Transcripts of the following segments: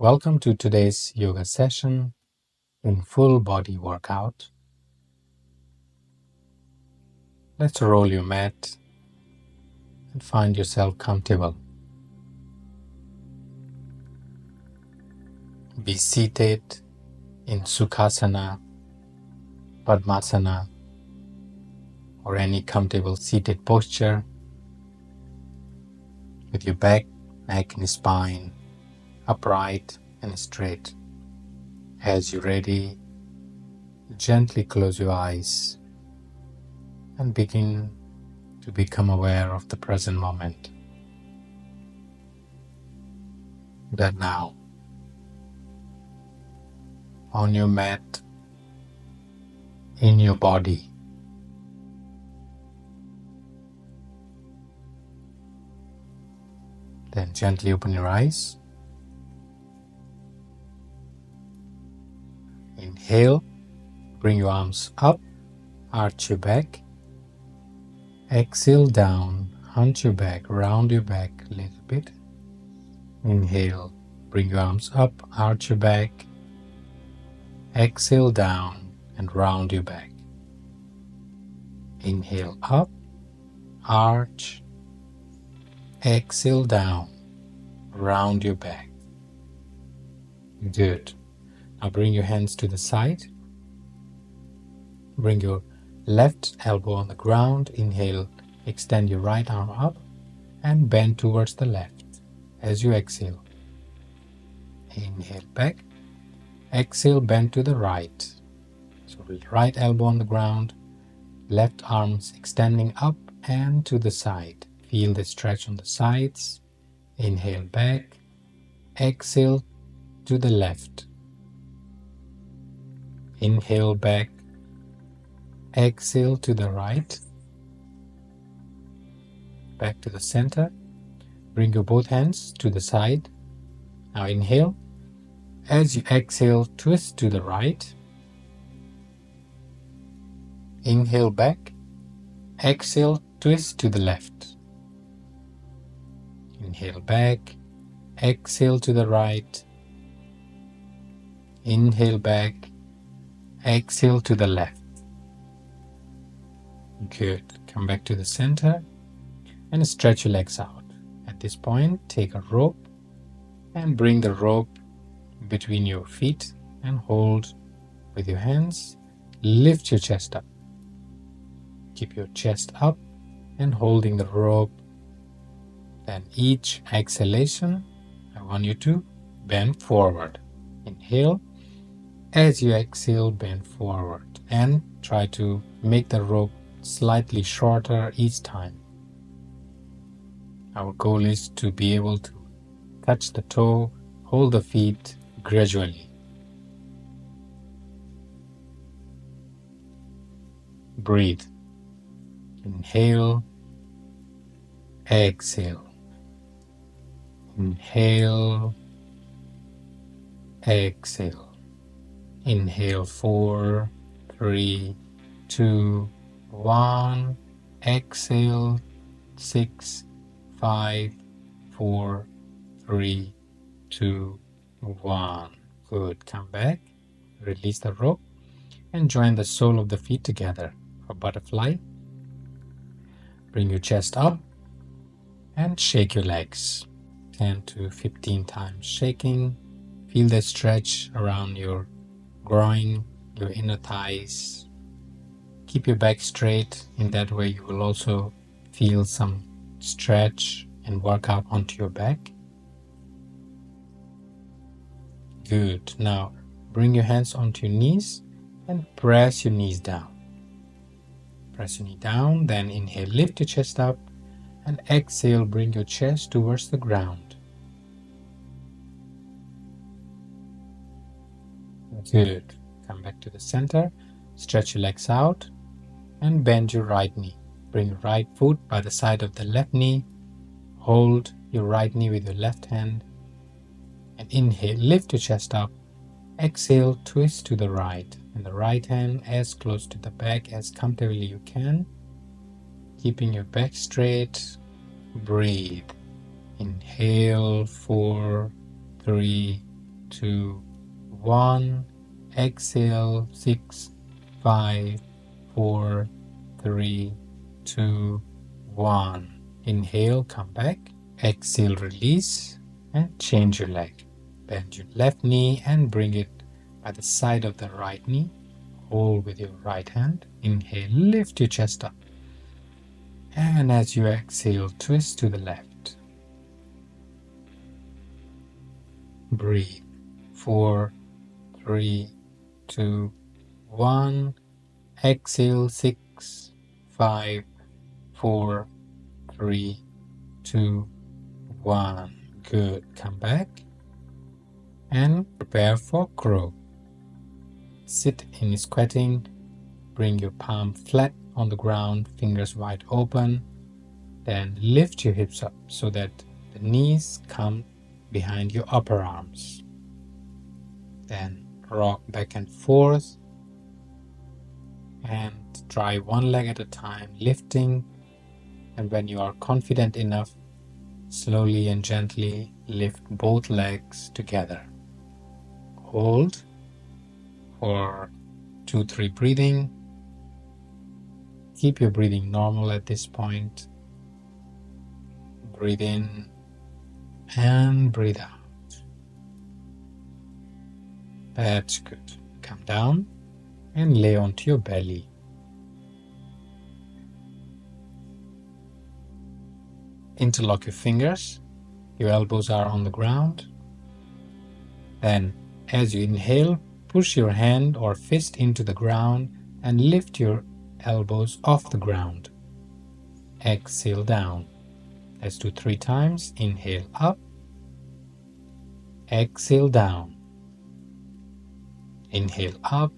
Welcome to today's yoga session in full body workout. Let's roll your mat and find yourself comfortable. Be seated in Sukhasana, Padmasana, or any comfortable seated posture with your back, neck and spine upright and straight. As you're ready, gently close your eyes and begin to become aware of the present moment. That now, on your mat, in your body, then gently open your eyes. Inhale, bring your arms up, arch your back. Exhale down, hunch your back, round your back a little bit. Inhale, bring your arms up, arch your back. Exhale down and round your back. Inhale up, arch. Exhale down, round your back. Good. Now bring your hands to the side. Bring your left elbow on the ground. Inhale, extend your right arm up and bend towards the left as you exhale. Inhale back. Exhale, bend to the right. So right elbow on the ground, left arms extending up and to the side. Feel the stretch on the sides. Inhale back. Exhale to the left. Inhale back. Exhale to the right. Back to the center. Bring your both hands to the side. Now inhale. As you exhale, twist to the right. Inhale back. Exhale, twist to the left. Inhale back. Exhale to the right. Inhale back. Exhale to the left. Good. Come back to the center and stretch your legs out. At this point, take a rope and bring the rope between your feet and hold with your hands. Lift your chest up. Keep your chest up and holding the rope. Then each exhalation, I want you to bend forward. Inhale. As you exhale, bend forward and try to make the rope slightly shorter each time. Our goal is to be able to touch the toe, hold the feet gradually. Breathe. Inhale. Exhale. Inhale. Exhale. Inhale 4, 3, 2, 1. Exhale 6, 5, 4, 3, 2, 1. Good. Come back. Release the rope and join the sole of the feet together for butterfly. Bring your chest up and shake your legs 10 to 15 times shaking. Feel the stretch around your groin, your inner thighs. Keep your back straight. In that way you will also feel some stretch and workout onto your back. Good. Now bring your hands onto your knees and press your knees down. Press your knee down, then inhale, lift your chest up, and exhale, bring your chest towards the ground. Good. Come back to the center, stretch your legs out, and bend your right knee. Bring your right foot by the side of the left knee. Hold your right knee with your left hand, and inhale, lift your chest up. Exhale, twist to the right, and the right hand as close to the back as comfortably you can. Keeping your back straight. Breathe. Inhale 4, 3, 2, 1. Exhale. 6, 5, 4, 3, 2, 1. Inhale, come back. Exhale, release, and change your leg. Bend your left knee and bring it by the side of the right knee. Hold with your right hand. Inhale, lift your chest up. And as you exhale, twist to the left. Breathe. 4, 3, 2, 1. Exhale. 6, 5, 4, 3, 2, 1. Good. Come back and prepare for crow. Sit in squatting. Bring your palm flat on the ground, fingers wide open. Then lift your hips up so that the knees come behind your upper arms. Then rock back and forth and try one leg at a time, lifting. And when you are confident enough, slowly and gently lift both legs together. Hold for 2-3 breathing. Keep your breathing normal at this point. Breathe in and breathe out. That's good. Come down and lay onto your belly. Interlock your fingers. Your elbows are on the ground. Then, as you inhale, push your hand or fist into the ground and lift your elbows off the ground. Exhale down. Let's do 3 times. Inhale up. Exhale down. Inhale up.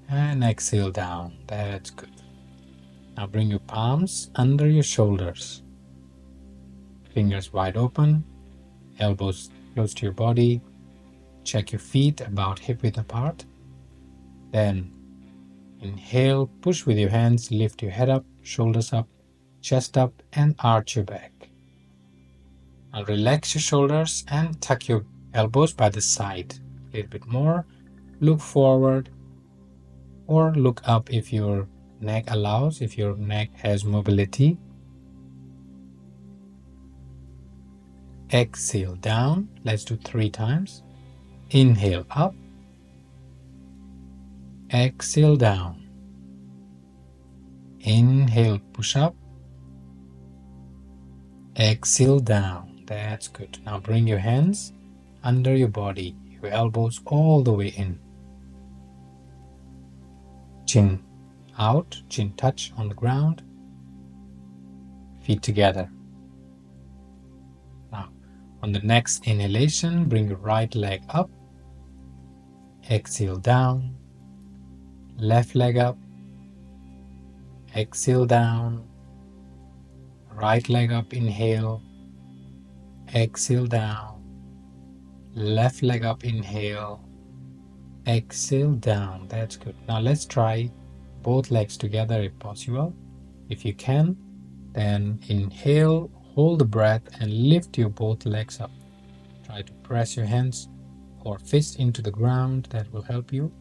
And exhale down. That's good. Now bring your palms under your shoulders. Fingers wide open. Elbows close to your body. Check your feet about hip width apart. Then inhale, push with your hands, lift your head up, shoulders up, chest up, and arch your back. Now relax your shoulders and tuck your elbows by the side. A little bit more. Look forward or look up if your neck allows, if your neck has mobility. Exhale down. Let's do 3 times. Inhale up. Exhale down. Inhale, push up. Exhale down. That's good. Now bring your hands under your body, your elbows all the way in. Chin out, chin touch on the ground. Feet together. Now, on the next inhalation, bring your right leg up. Exhale down. Left leg up. Exhale down. Right leg up, inhale. Exhale down. Left leg up, inhale. Exhale down. That's good. Now let's try both legs together if possible. If you can, then inhale, hold the breath and lift your both legs up. Try to press your hands or fist into the ground. That will help you.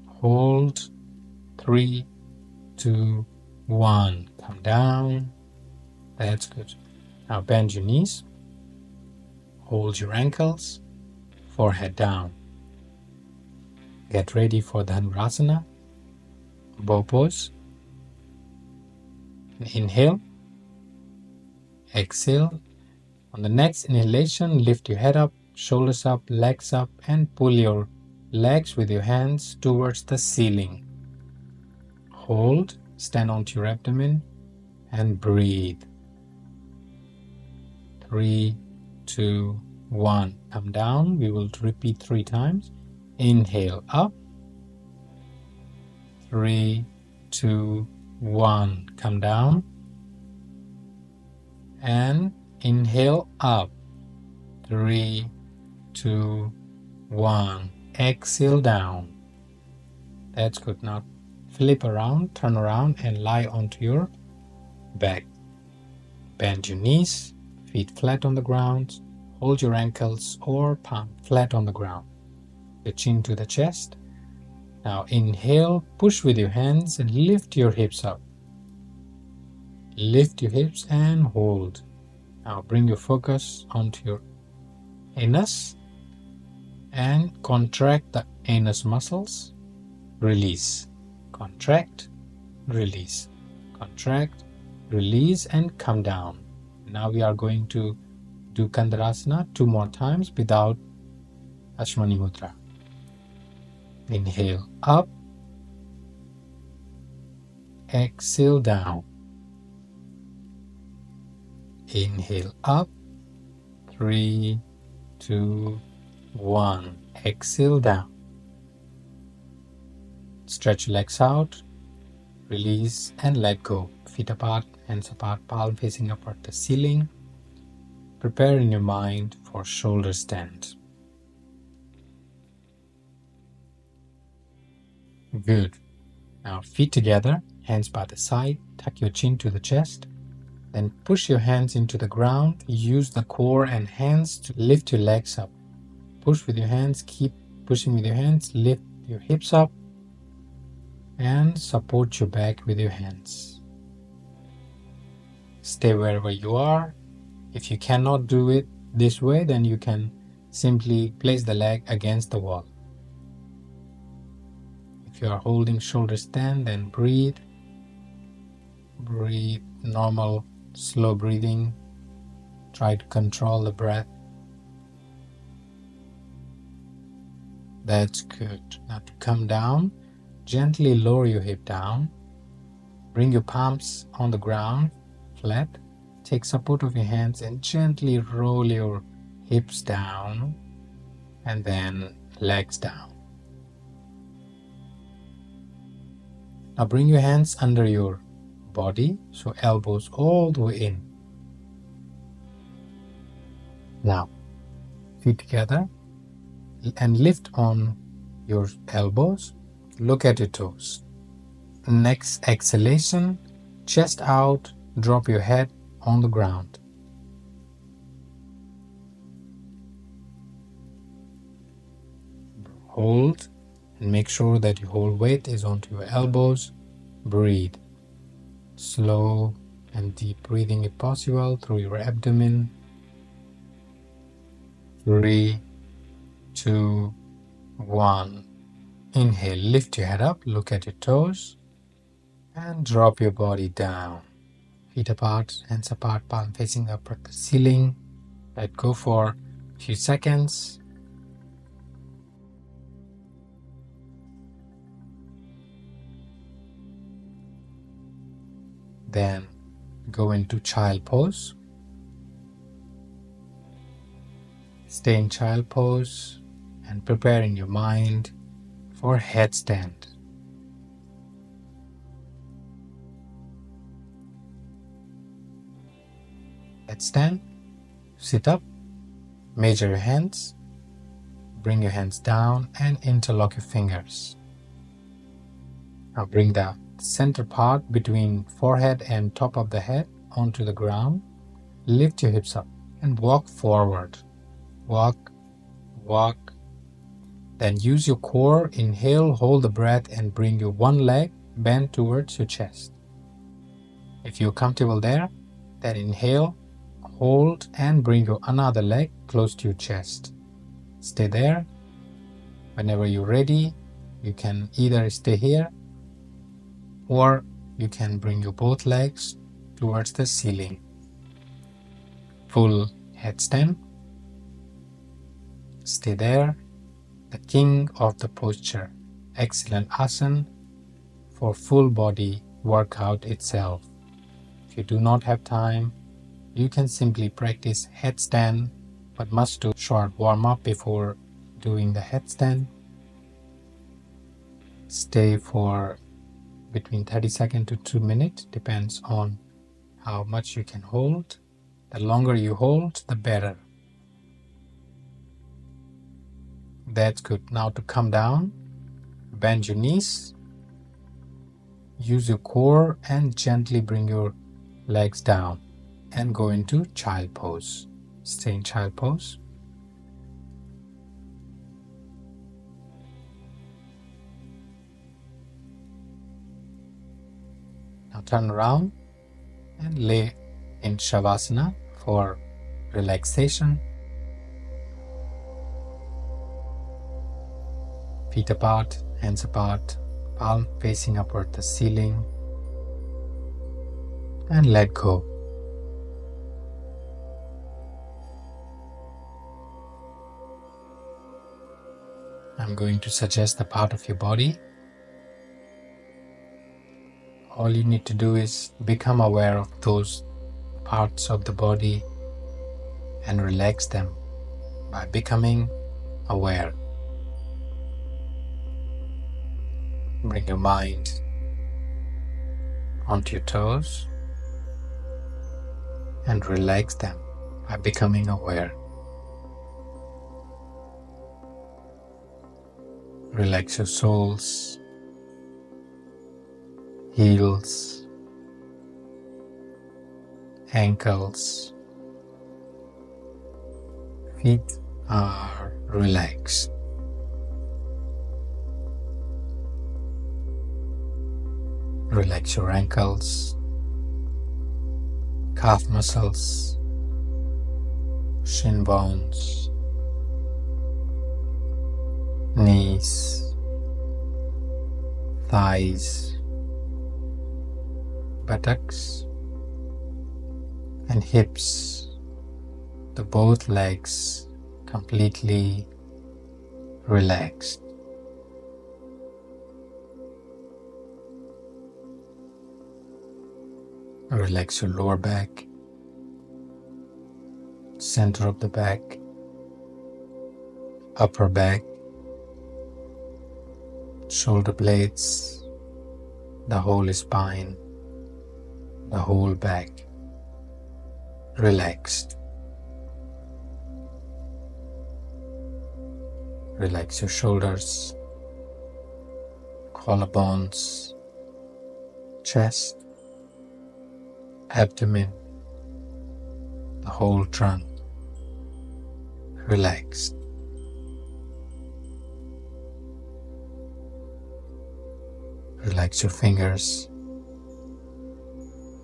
Hold. 3, 2, 1. Come down. That's good. Now bend your knees. Hold your ankles. Forehead down. Get ready for Dhanurasana. Bow pose. Inhale. Exhale. On the next inhalation, lift your head up, shoulders up, legs up, and pull your legs with your hands towards the ceiling. Hold. Stand onto your abdomen and breathe. 3, 2, 1. Come down. We will repeat 3 times. Inhale up. 3, 2, 1. Come down. And inhale up. 3, 2, 1. Exhale down. That's good. Now flip around, turn around and lie onto your back. Bend your knees, feet flat on the ground. Hold your ankles or palm flat on the ground. Your chin to the chest. Now inhale, push with your hands and lift your hips up. Lift your hips and hold. Now bring your focus onto your anus and contract the anus muscles. Release. Contract, release. Contract, release, and come down. Now we are going to do Kandarasana 2 more times without Ashwani Mudra. Inhale up, exhale down. Inhale up, 3, 2, 1. Exhale down. Stretch your legs out, release and let go. Feet apart, hands apart, palm facing upward the ceiling. Prepare in your mind for shoulder stand. Good. Now feet together, hands by the side, tuck your chin to the chest. Then push your hands into the ground. Use the core and hands to lift your legs up. Push with your hands, keep pushing with your hands, lift your hips up and support your back with your hands. Stay wherever you are. If you cannot do it this way, then you can simply place the leg against the wall. If you are holding shoulder stand, then breathe. Breathe normal, slow breathing. Try to control the breath. That's good. Now to come down, gently lower your hip down. Bring your palms on the ground, flat. Take support of your hands and gently roll your hips down and then legs down. Now bring your hands under your body, so elbows all the way in. Now, feet together and lift on your elbows. Look at your toes. Next exhalation, chest out, drop your head on the ground. Hold and make sure that your whole weight is onto your elbows. Breathe. Slow and deep breathing if possible through your abdomen. 3, 2, 1. Inhale, lift your head up, look at your toes, and drop your body down. Feet apart, hands apart, palm facing up at the ceiling. Let go for a few seconds. Then go into child pose. Stay in child pose and prepare in your mind for headstand. Headstand. Sit up, measure your hands, bring your hands down and interlock your fingers. Now bring the center part between forehead and top of the head onto the ground. Lift your hips up and walk forward. Walk, walk. Then use your core. Inhale, hold the breath and bring your one leg bent towards your chest. If you're comfortable there, then inhale, hold and bring your another leg close to your chest. Stay there. Whenever you're ready, you can either stay here or you can bring your both legs towards the ceiling. Full headstand. Stay there. The king of the posture. Excellent asana for full body workout itself. If you do not have time, you can simply practice headstand, but must do short warm-up before doing the headstand. Stay for between 30 seconds to 2 minutes, depends on how much you can hold. The longer you hold, the better. That's good. Now to come down, bend your knees, use your core and gently bring your legs down and go into child pose. Stay in child pose. Now turn around and lay in Shavasana for relaxation. Feet apart, hands apart, palm facing upward the ceiling, and let go. I'm going to suggest a part of your body. All you need to do is become aware of those parts of the body and relax them by becoming aware. Bring your mind onto your toes and relax them by becoming aware. Relax your soles, heels, ankles. Feet are relaxed. Relax your ankles, calf muscles, shin bones, knees, thighs, buttocks, and hips. Both legs completely relaxed. Relax your lower back, center of the back, upper back, shoulder blades, the whole spine, the whole back relaxed. Relax your shoulders, collarbones, chest, abdomen, the whole trunk relaxed. Relax your fingers,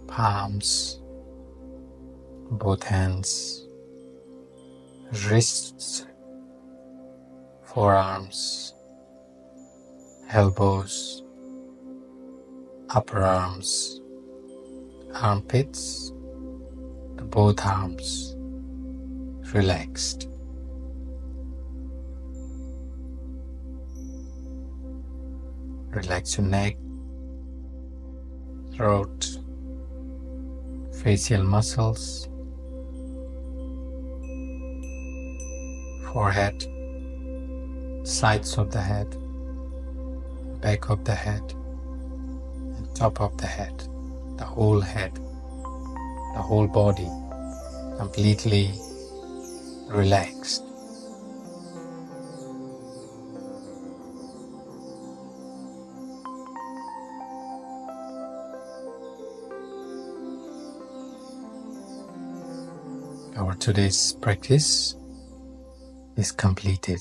palms, both hands, wrists, forearms, elbows, upper arms, armpits, both arms relaxed. Relax your neck, throat, facial muscles, forehead, sides of the head, back of the head, and top of the head, the whole body completely relaxed. Our today's practice is completed.